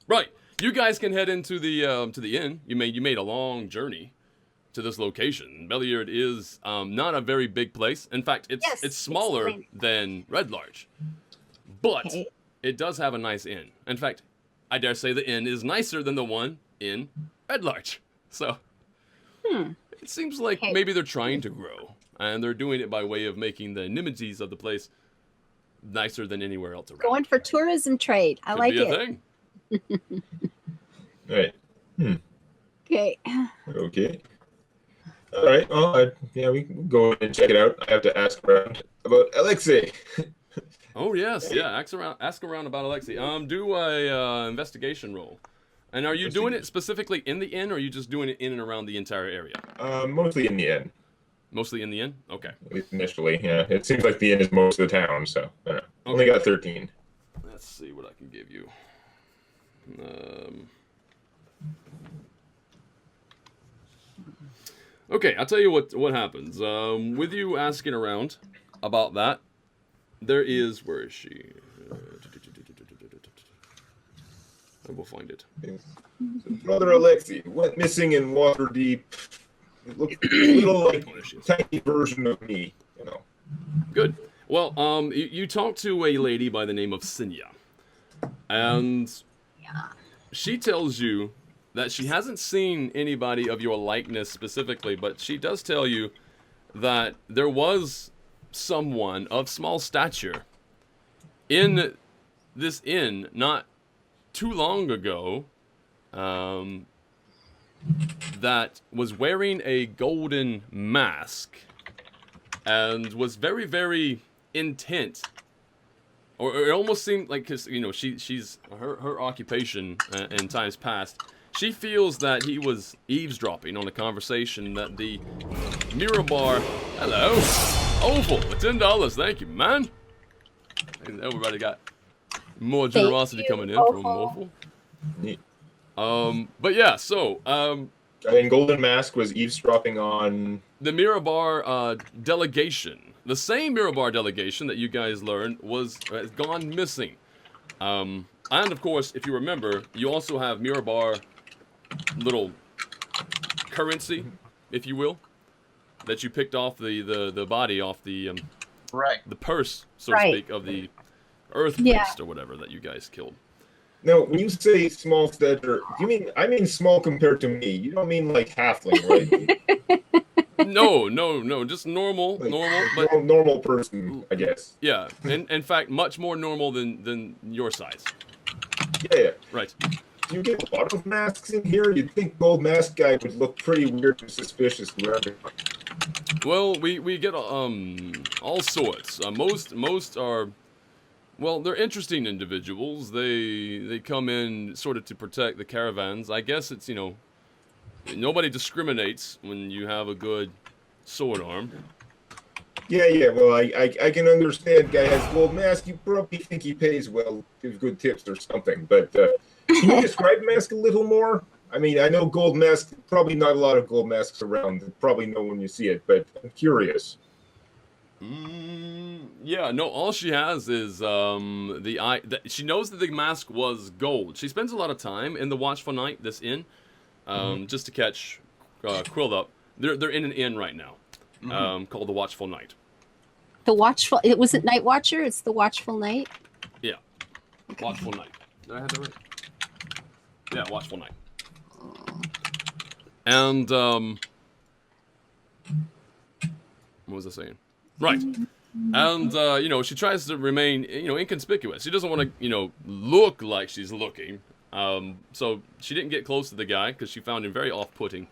Right. You guys can head into the inn. You made a long journey to this location. Belliard is not a very big place. In fact, it's Yes, smaller explain. than Red Large, but Okay. it does have a nice inn. In fact, I dare say the inn is nicer than the one in Red Large. So Hmm. it seems like Okay. maybe they're trying to grow, and they're doing it by way of making the amenities of the place nicer than anywhere else Going around. for tourism trade. I Could be like a it. thing. Right. Hmm. Okay. Okay. All right. Well, yeah, we can go and check it out. I have to ask around about Alexei. Oh yes, yeah. Ask around about Alexi. Do a investigation roll. And are you doing it specifically in the inn, or are you just doing it in and around the entire area? Mostly in the inn, Mostly in the inn. Okay. at least initially. Yeah, it seems like the inn is most of the town, so I don't know. Only Okay. got 13. Let's see what I can give you. Um, okay, I'll tell you what happens. With you asking around about that, there is where is she? I will find it. So Brother Alexei went missing in Waterdeep. It looked a little like Where is she? a tiny version of me, you know. Good. Well, you talk to a lady by the name of Sinya, and Yeah. she tells you that she hasn't seen anybody of your likeness specifically, but she does tell you that there was someone of small stature in this inn not too long ago, that was wearing a golden mask and was very, very intent, or it almost seemed like, because she's her occupation in times past. She feels that he was eavesdropping on a conversation that the Mirror Bar. Hello, Oval, $10. Thank you, man. And everybody got more Thank generosity you, coming in from Oval. Oval. Neat. But yeah, so And Golden Mask was eavesdropping on. the Mirabar delegation, the same Mirabar delegation that you guys learned has gone missing. And of course, if you remember, you also have Mirabar little currency, if you will, that you picked off the body off Right. the purse, so to Right. speak, of the Earth Yeah. Priest or whatever that you guys killed. Now, when you say small stature, you mean I mean small compared to me. You don't mean like halfling, right? No, just normal, Like, but normal person, I guess. yeah, in fact, much more normal than your size. Yeah. Right. You get a lot of masks in here. You'd think Gold Mask guy would look pretty weird and suspicious to everyone. Well, we get all sorts. Most are, well, they're interesting individuals. They come in sort of to protect the caravans. I guess it's nobody discriminates when you have a good sword arm. Yeah. Well, I can understand. Guy has Gold Mask. You probably think he pays well, gives good tips or something. But can you describe Mask a little more? I mean, I know Gold Mask. Probably not a lot of Gold Masks around. Probably know when you see it. But I'm curious. Yeah, no. All she has is the eye. She knows that the mask was gold. She spends a lot of time in the Watchful Night, this inn, just to catch Quilled up. They're in an inn right now, called the Watchful Night. The watchful. It wasn't Night Watcher. It's the Watchful Night. Yeah, Watchful Night. Did I have that right? Yeah, Watchful Night. And what was I saying? Right. And she tries to remain inconspicuous. She doesn't want to look like she's looking. So she didn't get close to the guy because she found him very off-putting.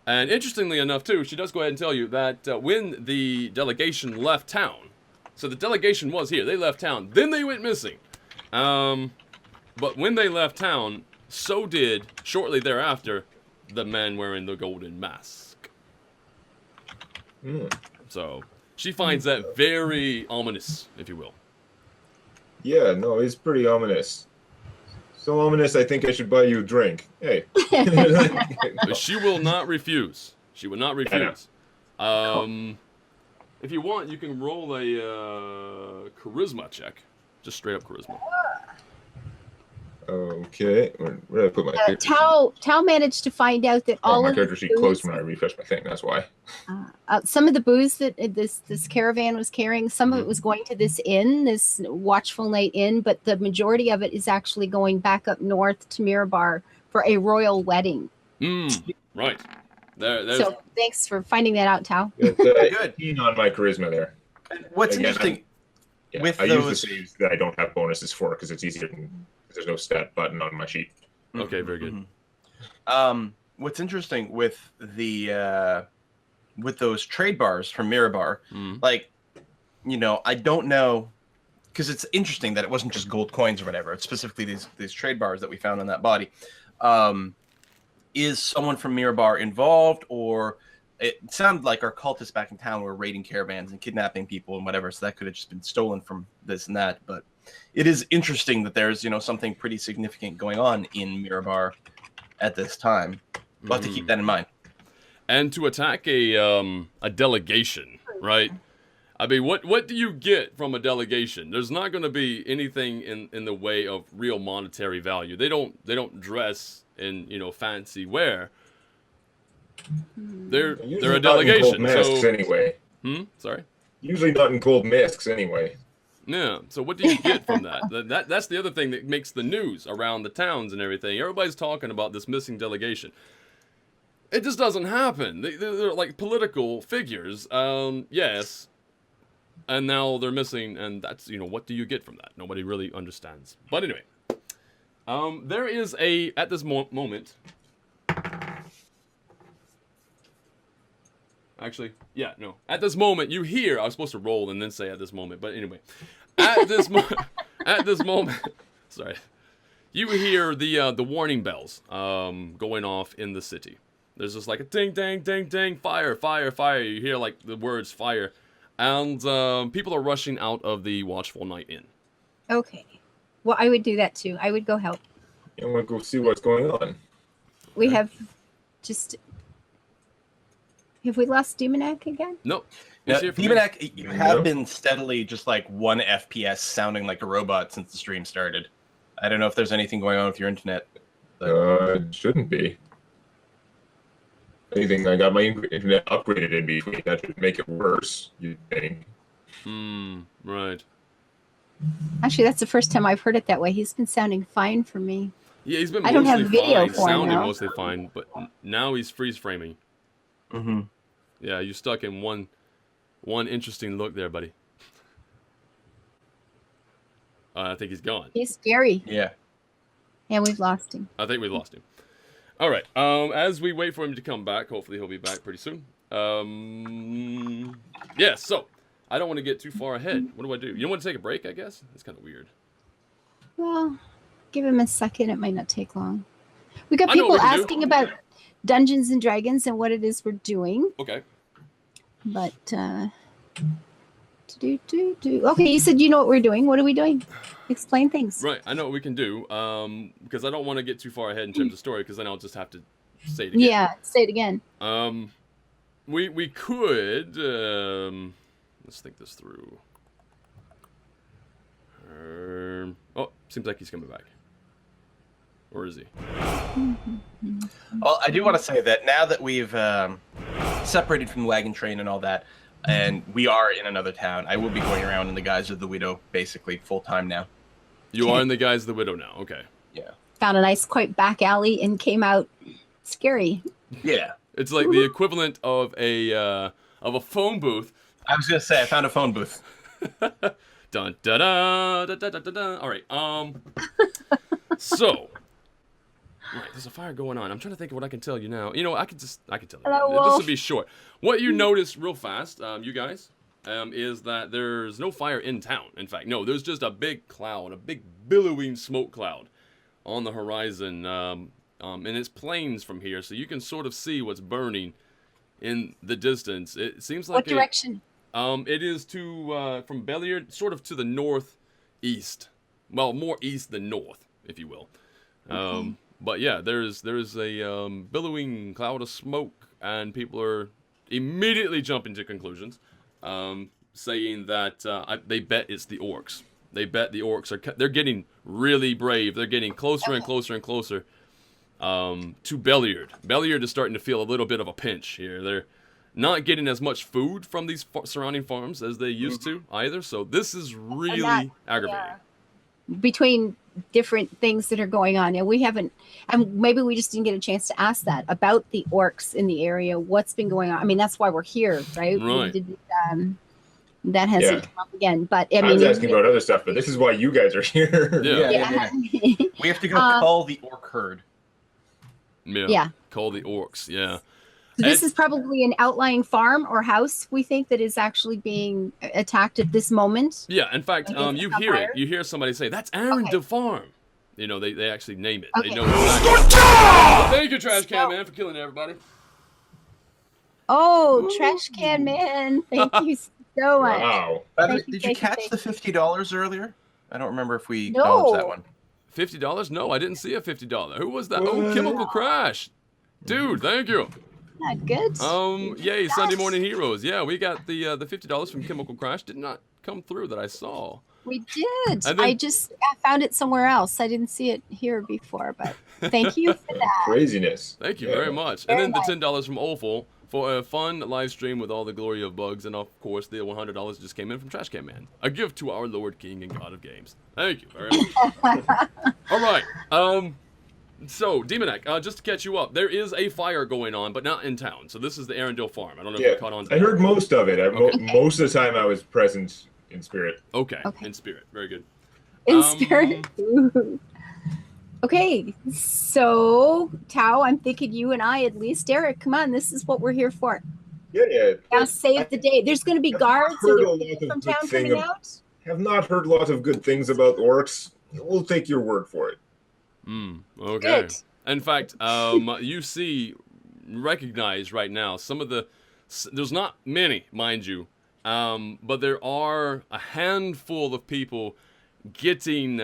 And interestingly enough, too, she does go ahead and tell you that when the delegation left town, so the delegation was here, they left town, then they went missing. But when they left town, so did, shortly thereafter, the man wearing the golden mask. So she finds that very ominous, if you will. Yeah, no, it's pretty ominous. So ominous, I think I should buy you a drink. Hey. But she will not refuse. She will not refuse. If you want, you can roll a charisma check. Just straight up charisma. Okay, where did I put my character sheet? Tao managed to find out that Oh, all my of character the sheet closed booze, when I refreshed my thing. That's why. some of the booze that this caravan was carrying, some of it Mhm. was going to this inn, this Watchful Night Inn, but the majority of it is actually going back up north to Mirabar for a royal wedding. Right. There's So thanks for finding that out, Tao. It's Good. 18 on my charisma there. And what's Again, interesting Yeah, with I use the those. saves that I don't have bonuses for because it's easier. Because there's no stat button on my sheet. okay. Very good. What's interesting with the with those trade bars from Mirabar, like, I don't know, because it's interesting that it wasn't just gold coins or whatever. It's specifically these trade bars that we found on that body. Is someone from Mirabar involved, or it sounded like our cultists back in town were raiding caravans and kidnapping people and whatever, so that could have just been stolen from this and that. But it is interesting that there's something pretty significant going on in Mirabar at this time. We'll have to keep that in mind. And to attack a delegation, right? I mean, what do you get from a delegation? There's not going to be anything in the way of real monetary value. They don't dress in fancy wear. They're Usually a not in gold delegation. masks So anyway. sorry. Usually not in gold masks anyway. Yeah. So what do you get from that? That's the other thing that makes the news around the towns and everything. Everybody's talking about this missing delegation. It just doesn't happen. They're like political figures. Yes. And now they're missing, and that's, what do you get from that? Nobody really understands. But anyway, there is at this moment, actually, yeah, no. At this moment, you hear, I was supposed to roll and then say at this moment, but anyway. At this moment, sorry. You hear the warning bells going off in the city. There's just like a ding, ding, ding, ding, fire, fire, fire. You hear like the words fire. And people are rushing out of the Watchful Night Inn. Okay. Well, I would do that too. I would go help. I want to go see what's going on. We have just. Have we lost Demonac again? Nope. Yeah, He's here for me. Demonac, you have been steadily just like 1 FPS sounding like a robot since the stream started. I don't know if there's anything going on with your internet. It shouldn't be. Anything, I got my internet upgraded in between. That should make it worse, you'd think. Right. Actually, that's the first time I've heard it that way. He's been sounding fine for me. Yeah, he's been I don't have mostly video fine, for him, sounding though. mostly fine, but now he's freeze framing. Yeah, you're stuck in one interesting look there, buddy. I think he's gone. He's scary. Yeah. And we've lost him. I think we lost him. All right. As we wait for him to come back, hopefully he'll be back pretty soon. Yeah. So I don't want to get too far ahead. What do? You don't want to take a break? I guess it's kind of weird. Well, give him a second. It might not take long. We got I know people what we can do. asking about Dungeons and Dragons and what it is we're doing. Okay. But okay, you said you know what we're doing. What are we doing? Explain things. Right. I know what we can do. Because I don't want to get too far ahead in terms of story, because then I'll just have to say it again. Yeah, say it again. We could. Let's think this through. Oh, seems like he's coming back. Or is he? Well, I do want to say that now that we've separated from the wagon train and all that, and we are in another town, I will be going around in the guise of the widow, basically full time now. You are in the guise of the widow now. Okay. Yeah. Found a nice, quiet back alley and came out scary. Yeah. It's like the equivalent of a phone booth. I was gonna say I found a phone booth. Dun da da da da da da da. All right. So. Right, there's a fire going on. I'm trying to think of what I can tell you now. I can tell you. Hello, This will be short. What you notice real fast, you guys, is that there's no fire in town. In fact, no, there's just a big cloud, a big billowing smoke cloud on the horizon. And it's plains from here, so you can sort of see what's burning in the distance. It seems like What direction? It is from Belliard, sort of to the northeast. Well, more east than north, if you will. Okay. But yeah, there's a billowing cloud of smoke, and people are immediately jumping to conclusions, saying that they bet it's the orcs. they bet the orcs they're getting really brave. They're getting closer and closer and closer to Belliard. Belliard is starting to feel a little bit of a pinch here. They're not getting as much food from these surrounding farms as they used to either. So this is really aggravating. Between different things that are going on, and we haven't, and maybe we just didn't get a chance to ask that about the orcs in the area. What's been going on? I mean, that's why we're here, right? Right. That hasn't come up again, but I was mean, asking about other stuff, but this is why you guys are here. Yeah. We have to go call the orc herd. Yeah. Call the orcs. Yeah. So this is probably an outlying farm or house, we think, that is actually being attacked at this moment. Yeah, in fact, you hear it. You hear somebody say, "That's Arendelle Farm." You know, they actually name it. Okay. They know exactly. Thank you, Trash Can Man, for killing everybody. Oh, Trash Can Man. Thank you so much. Wow. Did you catch the $50 earlier? I don't remember if we No. acknowledged that one. $50? No, I didn't see a $50. Who was that? Oh, Chemical Crash. Dude, thank you. Not good. Yay, Sunday Morning Heroes. Yeah, we got the $50 from Chemical Crash. Did not come through that I saw. We did. And then- I found it somewhere else. I didn't see it here before, but thank you for that. Craziness. Thank you Yeah. very much. And then the $10 from Awful for a fun live stream with all the glory of bugs. And of course, the $100 just came in from Trash Can Man. A gift to our Lord King and God of Games. Thank you very much. All right. So, Demonac, just to catch you up, there is a fire going on, but not in town. So this is the Arendelle Farm. I don't know if you caught on to I that. heard most of it. Most of the time I was present in spirit. Okay, Okay. in spirit. Very good. In spirit. Ooh. Okay, so Tao, I'm thinking you and I at least. Derek, come on, this is what we're here for. Yeah. Now save the day. There's going to be I've guards heard a and lot of from good town thing coming of- out. Have not heard lots of good things about orcs. We'll take your word for it. Okay. Good. In fact, you recognize right now some of there's not many, mind you, but there are a handful of people getting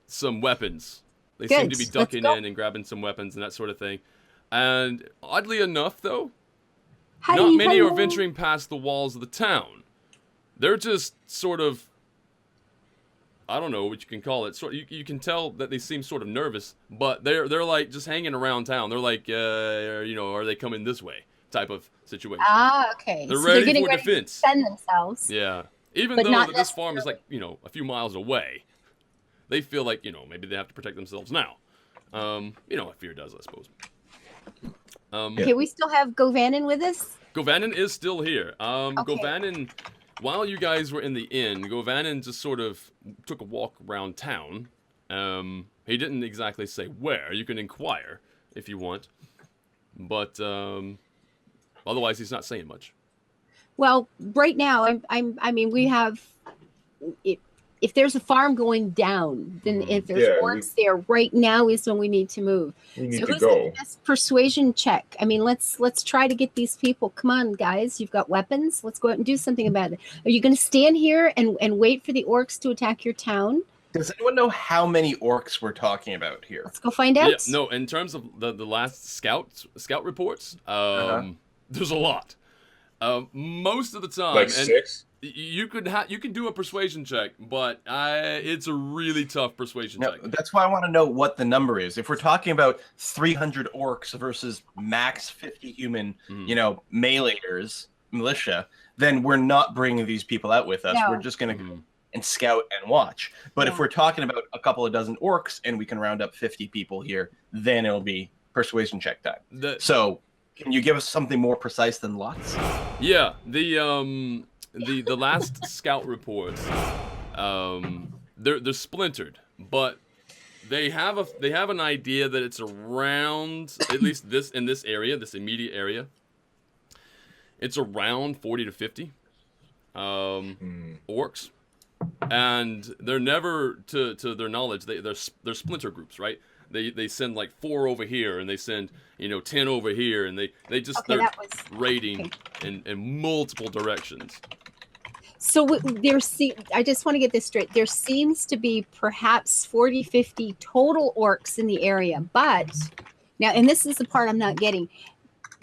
some weapons. They seem to be Good. ducking Let's go. in and grabbing some weapons and that sort of thing. And oddly enough, though, Hi, not many are hello. venturing past the walls of the town. They're just sort of, I don't know what you can call it. You can tell that they seem sort of nervous, but they're like just hanging around town. They're like, are they coming this way? Type of situation. Ah, okay. They're So ready getting for ready defense. to defend themselves. Yeah. Even But though not that this farm is like, a few miles away, they feel like, maybe they have to protect themselves now. What fear does, I suppose. Okay, we still have Govanen with us. Govanen is still here. Okay. Govanen, while you guys were in the inn, Govanen just sort of took a walk around town. He didn't exactly say where. You can inquire if you want. But otherwise, he's not saying much. Well, right now, I mean, we have. If there's a farm going down, then if there's orcs there, right now is when we need to move. We need So to who's got go. the best persuasion check? I mean, let's try to get these people. Come on, guys, you've got weapons. Let's go out and do something about it. Are you going to stand here and wait for the orcs to attack your town? Does anyone know how many orcs we're talking about here? Let's go find out. Yeah, no, in terms of the last scout reports, there's a lot. Most of the time, Like 6? You can do a persuasion check, but it's a really tough persuasion No, check. that's why I want to know what the number is. If we're talking about 300 orcs versus max 50 human, meleeers, militia, then we're not bringing these people out with us. No. We're just going to go and scout and watch. But if we're talking about a couple of dozen orcs and we can round up 50 people here, then it'll be persuasion check time. So, can you give us something more precise than lots? Yeah, the last scout reports, they're splintered, but they have an idea that it's around, at least in this area, this immediate area. It's around 40 to 50 orcs, and they're never, to their knowledge, they're splinter groups, right? They send like 4 over here, and they send 10 over here, and they just Okay, they're that was- raiding in multiple directions. So I just want to get this straight. There seems to be perhaps 40, 50 total orcs in the area, but now, and this is the part I'm not getting.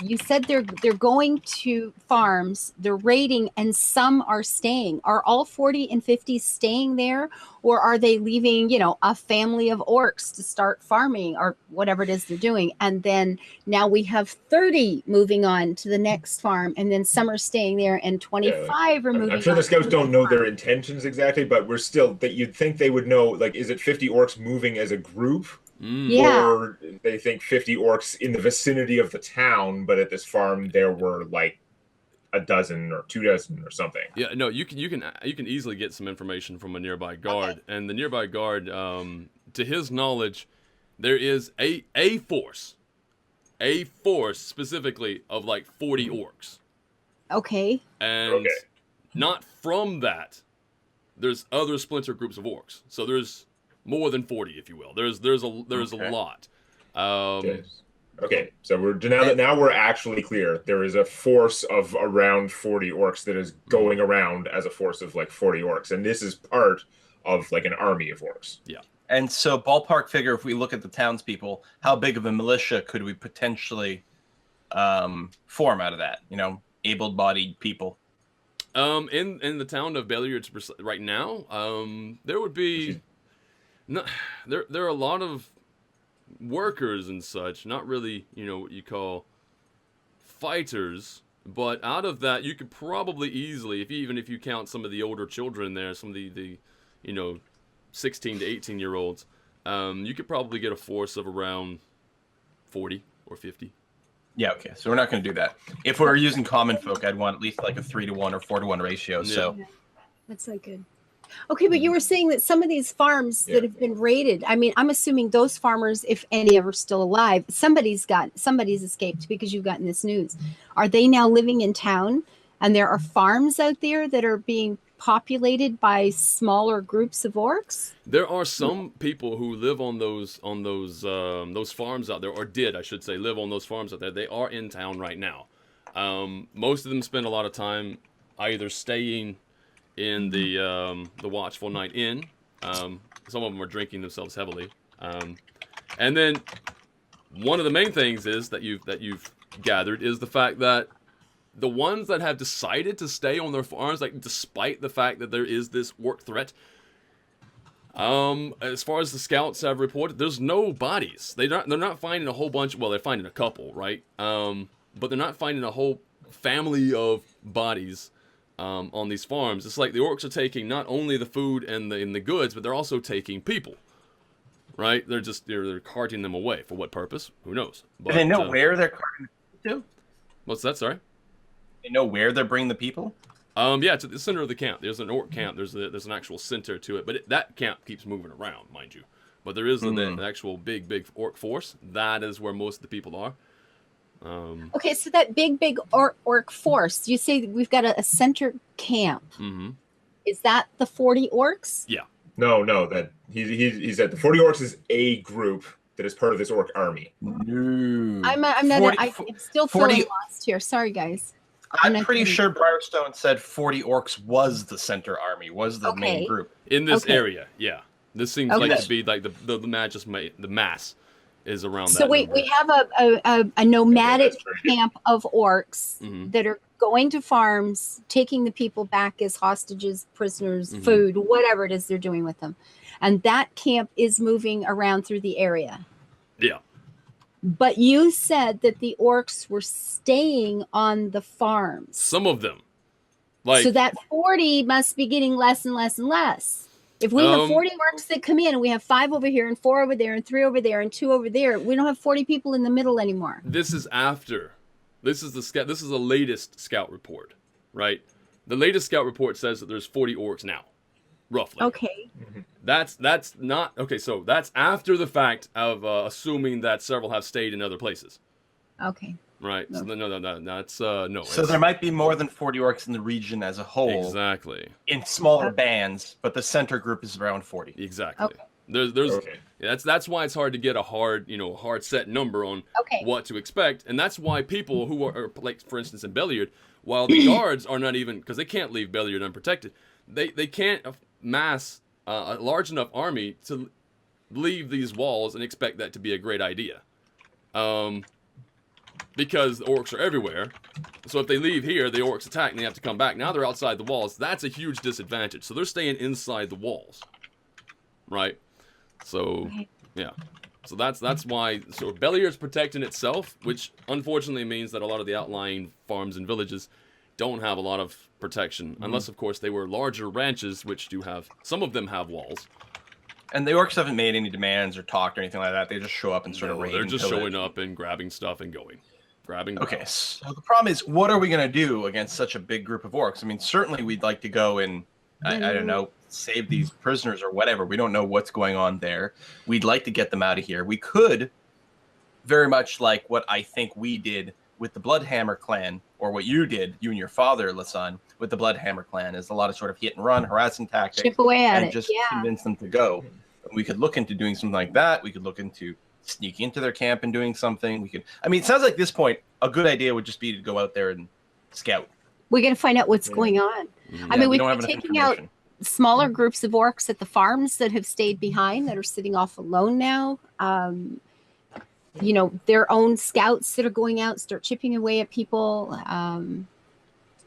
you said they're going to farms, they're raiding, and some are staying. Are all 40 and 50 staying there, or are they leaving, a family of orcs to start farming or whatever it is they're doing? And then now we have 30 moving on to the next farm, and then some are staying there, and 25 are moving I'm sure on the to scouts the don't next know farm. their intentions exactly, but we're still that you'd think they would know. Like, is it 50 orcs moving as a group? Yeah. Or they think 50 orcs in the vicinity of the town, but at this farm there were like a dozen or 2 dozen or something. Yeah, no, you can easily get some information from a nearby guard, and the nearby guard, to his knowledge, there is a force specifically of like 40 orcs, Okay. and not from that, there's other splinter groups of orcs. So there's more than 40, if you will. There's a lot. Okay, so now we're actually clear. There is a force of around 40 orcs that is going around as a force of like 40 orcs, and this is part of like an army of orcs. Yeah. And so, ballpark figure, if we look at the townspeople, how big of a militia could we potentially form out of that? Able-bodied people. In the town of Belliard right now, there would be there are a lot of workers and such, not really, what you call fighters, but out of that you could probably easily, if you count some of the older children there, some of the 16 to 18-year-olds, you could probably get a force of around 40 or 50. Yeah, okay. So we're not going to do that. If we're using common folk, I'd want at least like a 3-to-1 or 4-to-1 ratio. Yeah. So That's not good. Okay, but you were saying that some of these farms that have been raided, I mean, I'm assuming those farmers, if any of are still alive, somebody's escaped because you've gotten this news. Are they now living in town, and there are farms out there that are being populated by smaller groups of orcs? There are some people who live on those farms out there, or did, I should say, live on those farms out there. They are in town right now. Most of them spend a lot of time either staying in the Watchful Night Inn. Some of them are drinking themselves heavily. And then one of the main things is that you've gathered is the fact that the ones that have decided to stay on their farms, like despite the fact that there is this orc threat, as far as the scouts have reported, there's no bodies. They're not finding a whole bunch. Well, they're finding a couple, right? But they're not finding a whole family of bodies on these farms. It's like the orcs are taking not only the food and the goods, but they're also taking people. Right? They're carting them away. For what purpose? Who knows? But, do they know where they're carting the people to? What's that? Sorry. They know where they're bringing the people? Yeah, to the center of the camp. There's an orc camp. There's an actual center to it, but that camp keeps moving around, mind you. But there is an actual big orc force. That is where most of the people are. Okay, so that big orc force, you say we've got a center camp. Mm-hmm. Is that the 40 orcs? Yeah. No, that he said the 40 orcs is a group that is part of this orc army. No. I'm not. I'm still 40 feeling lost here. Sorry, guys. I'm pretty sure Briarstone said 40 orcs was the center army, was the main group. In this area, yeah. This seems like to be like the mass is around that. So we have a nomadic camp of orcs that are going to farms, taking the people back as hostages, prisoners, food, whatever it is they're doing with them. And that camp is moving around through the area. Yeah. But you said that the orcs were staying on the farms. Some of them. So that 40 must be getting less and less and less. If we have 40 orcs that come in and we have 5 over here and 4 over there and 3 over there and 2 over there, we don't have 40 people in the middle anymore. This is after. This is the latest scout report, right? The latest scout report says that there's 40 orcs now, roughly. Okay. That's not okay. So that's after the fact of assuming that several have stayed in other places. Okay. Right. No. So no, that's no. So there might be more than 40 orcs in the region as a whole. Exactly. In smaller bands, but the center group is around 40. Exactly. Okay. There's that's why it's hard to get a hard set number on what to expect, and that's why people who are like, for instance, in Belliard, while the guards are not even, because they can't leave Belliard unprotected, they can't mass a large enough army to leave these walls and expect that to be a great idea. because the orcs are everywhere. So if they leave here, the orcs attack and they have to come back. Now they're outside the walls. That's a huge disadvantage. So they're staying inside the walls. Right? So, yeah. So that's why. So Belliard's protecting itself, which unfortunately means that a lot of the outlying farms and villages don't have a lot of protection, unless of course they were larger ranches, which do have. Some of them have walls. And the orcs haven't made any demands or talked or anything like that. They just show up and sort of raid. They're just showing up and grabbing stuff and going. Grabbing. Okay, so the problem is, what are we going to do against such a big group of orcs? I mean, certainly we'd like to go and, I don't know, save these prisoners or whatever. We don't know what's going on there. We'd like to get them out of here. We could, very much like what I think we did with the Bloodhammer clan, or what you did, you and your father, Lasan, with the Bloodhammer clan, is a lot of sort of hit and run, harassing tactics. Chip away at and it. just Yeah. convince them to go. We could look into doing something like that. We could look into sneaking into their camp and doing something. We could. I mean, it sounds like at this point, a good idea would just be to go out there and scout. We got to find out what's going on. I mean, we don't could have be enough taking out information. smaller groups of orcs at the farms that have stayed behind, that are sitting off alone now. You know, their own scouts that are going out, start chipping away at people,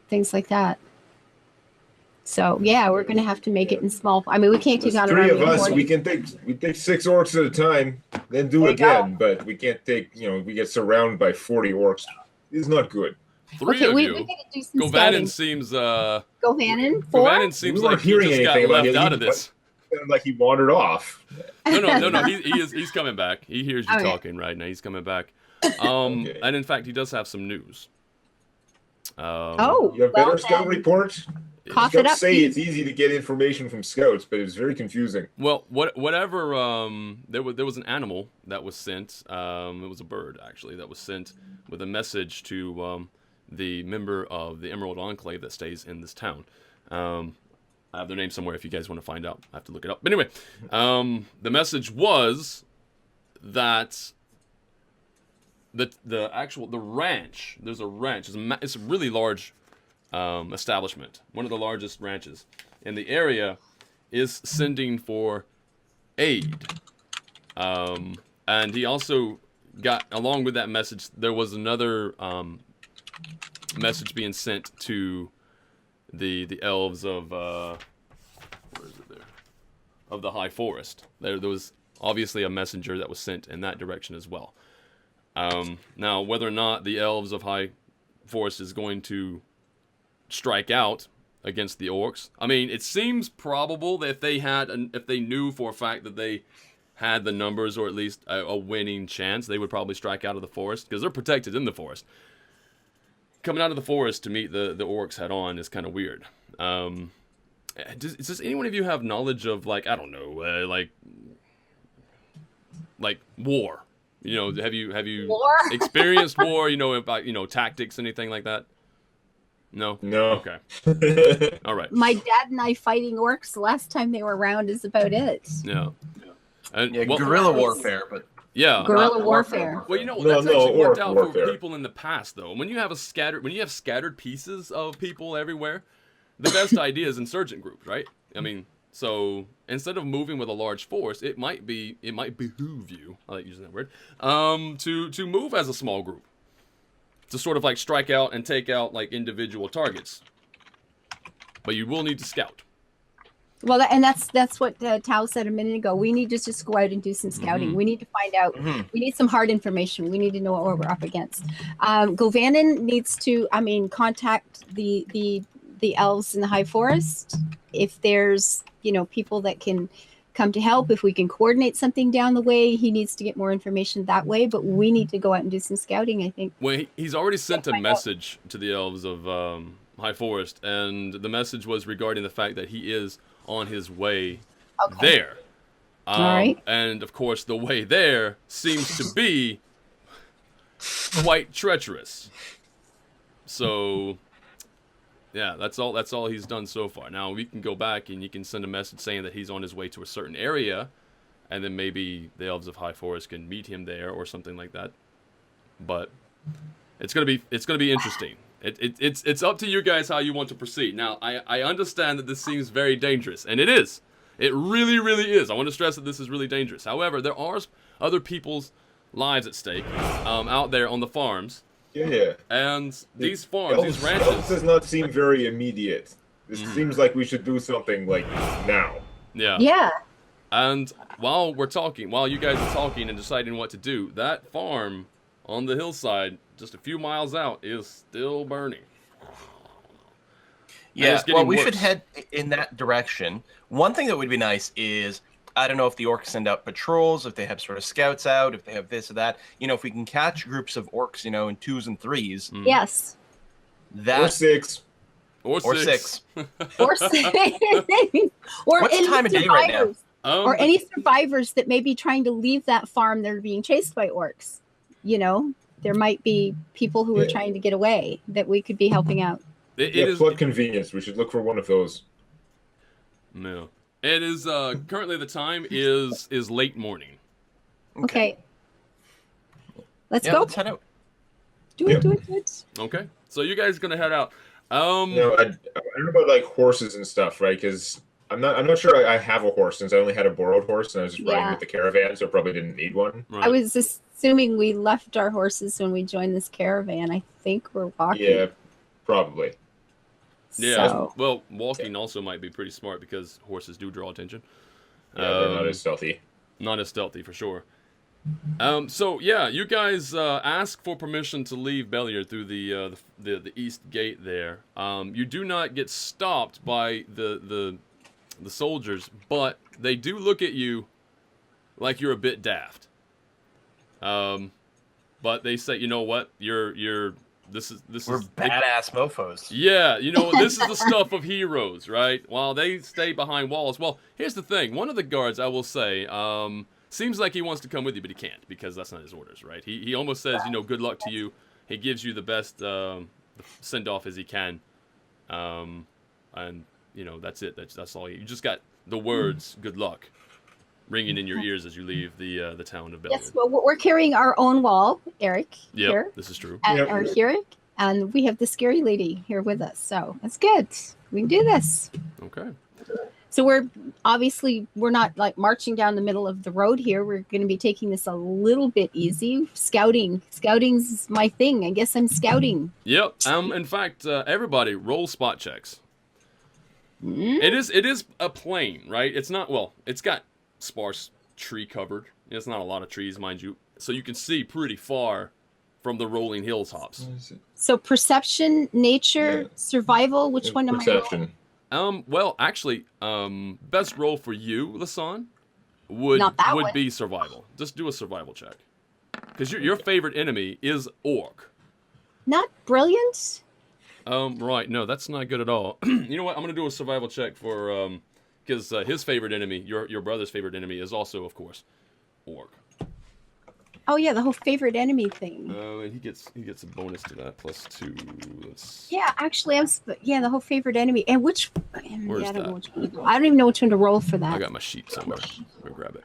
things like that. So yeah, we're going to have to make it in small. I mean, we can't take There's on an three army of us. 40. We take 6 orcs at a time, then do There it you go. again. But we can't take. We get surrounded by 40 orcs. It's not good. Three Okay, of we you. got to do some scouting. Govanen seems. Govanen, 4? Govanen seems We weren't like he hearing just got anything about left him. out of this. Sounded like he wandered off. No. He's coming back. He hears you Okay. talking right now. He's coming back. Okay. And in fact, he does have some news. Oh, You have better well scout then, reports? cough it Scouts up. say Pete. it's easy to get information from scouts, but it was very confusing. Well, whatever. There was an animal that was sent. It was a bird actually that was sent with a message to the member of the Emerald Enclave that stays in this town. I have their name somewhere if you guys want to find out. I have to look it up. But anyway, the message was that the ranch. There's a ranch. It's a really large establishment. One of the largest ranches in the area is sending for aid. And he also got, along with that message, there was another message being sent to the elves of where is it there? Of the High Forest. There was obviously a messenger that was sent in that direction as well. Now, whether or not the elves of High Forest is going to strike out against the orcs, I mean, it seems probable that if they knew for a fact that they had the numbers or at least a winning chance, they would probably strike out of the forest because they're protected in the forest. Coming out of the forest to meet the orcs head on is kind of weird. Does any one of you have knowledge of, like, I don't know, like war? You know, have you War? experienced war? You know about tactics, anything like that? No. No. Okay. All right. My dad and I fighting orcs the last time they were around is about it. Yeah. And, Yeah, well, guerrilla warfare, but yeah. Guerrilla not warfare. Well, No, that's actually worked out warfare. for people in the past, though. When you have scattered pieces of people everywhere, the best idea is insurgent groups, right? I mean, so instead of moving with a large force, it might behoove you, I like using that word, to move as a small group, to sort of like strike out and take out like individual targets. But you will need to scout. Well, that's what Tao said a minute ago. We need to just go out and do some scouting. We need to find out. We need some hard information. We need to know what we're up against. Govanen needs to, contact the elves in the High Forest. If there's, people that can come to help, if we can coordinate something down the way, he needs to get more information that way. But we need to go out and do some scouting, I think. Well, he's already sent a message to the elves of High Forest, and the message was regarding the fact that he is on his way there. All right. And of course, the way there seems to be quite treacherous. So, yeah, that's all he's done so far. Now we can go back and you can send a message saying that he's on his way to a certain area, and then maybe the elves of High Forest can meet him there or something like that. But it's gonna be interesting. It's up to you guys how you want to proceed. Now, I understand that this seems very dangerous, and it is. It really, really is. I want to stress that this is really dangerous. However, there are other people's lives at stake out there on the farms, Yeah. And these farms, Elves, these ranches. Elves does not seem very immediate. This seems like we should do something like now. Yeah. Yeah. And while you guys are talking and deciding what to do, that farm on the hillside, just a few miles out, is still burning. Yeah, getting well, we worse. should head in that direction. One thing that would be nice is, I don't know if the orcs send out patrols, if they have sort of scouts out, if they have this or that. You know, if we can catch groups of orcs, you know, in 2s and 3s. Yes. That, Or 6. Or six. Or say, or What's the any time of day right now? survivors, or any survivors that may be trying to leave that farm that are being chased by orcs. You know, there might be people who are trying to get away that we could be helping out. It Yeah, is. flood convenience. We should look for one of those. No. It is currently the time is late morning. Okay. Let's Yeah, go. let's head out. Do it, do it, do it. Okay. So you guys are gonna head out. No, I don't know about like horses and stuff, right? Because I'm not sure I have a horse since I only had a borrowed horse and I was just riding Yeah. with the caravan, so I probably didn't need one. Right. I was assuming we left our horses when we joined this caravan. I think we're walking. Yeah, probably. Yeah. So, Well, walking also might be pretty smart because horses do draw attention. Yeah, they're not as stealthy. Not as stealthy for sure. So yeah, you guys ask for permission to leave Belliard through the east gate there. You do not get stopped by the soldiers, but they do look at you like you're a bit daft. But they say, you know what, this is We're badass mofos. Yeah, you know, this is the stuff of heroes, right? While they stay behind walls. Well, here's the thing. One of the guards, I will say, seems like he wants to come with you, but he can't because that's not his orders, right? He almost says, you know, good luck to you. He gives you the best send-off as he can. And, you know, that's it. That's all. You just got the words, good luck, ringing in your ears as you leave the town of Belliard. yes, well, we're carrying our own wall, Eric, Yep, here, this is true. and, Yep. or Eric, and we have the scary lady here with us. So that's good. We can do this. Okay. So we're not like marching down the middle of the road here. We're going to be taking this a little bit easy. Scouting's my thing. I guess I'm scouting. Yep. In fact, everybody roll spot checks. Mm. It is a plain, right? It's not, well, it's got sparse tree covered. It's not a lot of trees, mind you. So you can see pretty far from the rolling hilltops. So perception, nature, Yeah. survival. Which one am I? Perception. Well, actually, best roll for you, Lasan, would Not that one. be survival. Just do a survival check. Because your favorite enemy is orc. Not brilliant. Right, no, that's not good at all. You know what? I'm gonna do a survival check for because his favorite enemy, your brother's favorite enemy, is also, of course, orc. Oh yeah, the whole favorite enemy thing. And he gets a bonus to that +2. Let's, Yeah, actually, the whole favorite enemy. And which? Where's I don't that? know which one to roll. I don't even know which one to roll for that. I got my sheet somewhere. Go grab it.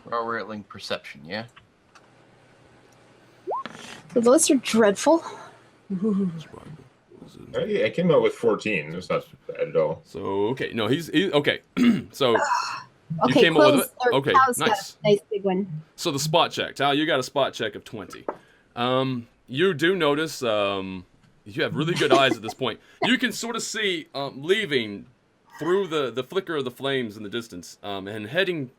We're rolling perception, yeah? So those are dreadful. I came out with 14. It's not bad at all. So okay, no, he's okay. So Okay, came up with Quill's- or okay, Tao's got nice. a nice big one. So the spot check, Tal, you got a spot check of 20. You do notice you have really good eyes at this point. You can sort of see leaving through the flicker of the flames in the distance and heading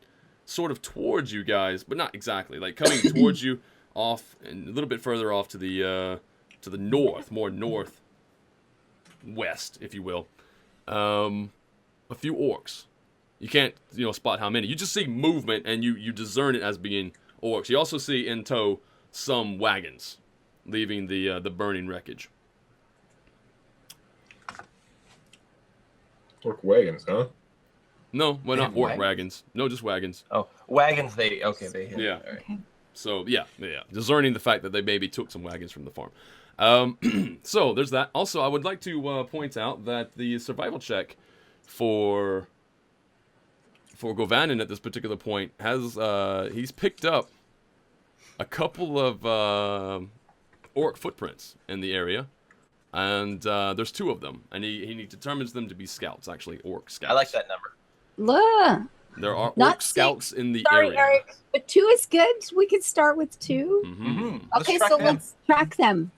sort of towards you guys, but not exactly, like coming towards you off and a little bit further off to the north, more northwest, if you will. A few orcs. You can't, spot how many. You just see movement, and you discern it as being orcs. You also see in tow some wagons leaving the burning wreckage. Orc wagons, huh? No, well, not They have orc wagons. No, just wagons. Oh, wagons, they hit. Yeah. All right. Okay. So, yeah. Discerning the fact that they maybe took some wagons from the farm. So, there's that. Also, I would like to point out that the survival check for Govanen at this particular point has he's picked up a couple of orc footprints in the area, and there's 2 of them, and he determines them to be scouts, actually orc scouts. I like that number. Look, There are Not orc scouts in the Sorry, area. Eric, but 2 is good. We could start with 2. Mm-hmm. Let's Okay, track so them. let's track them.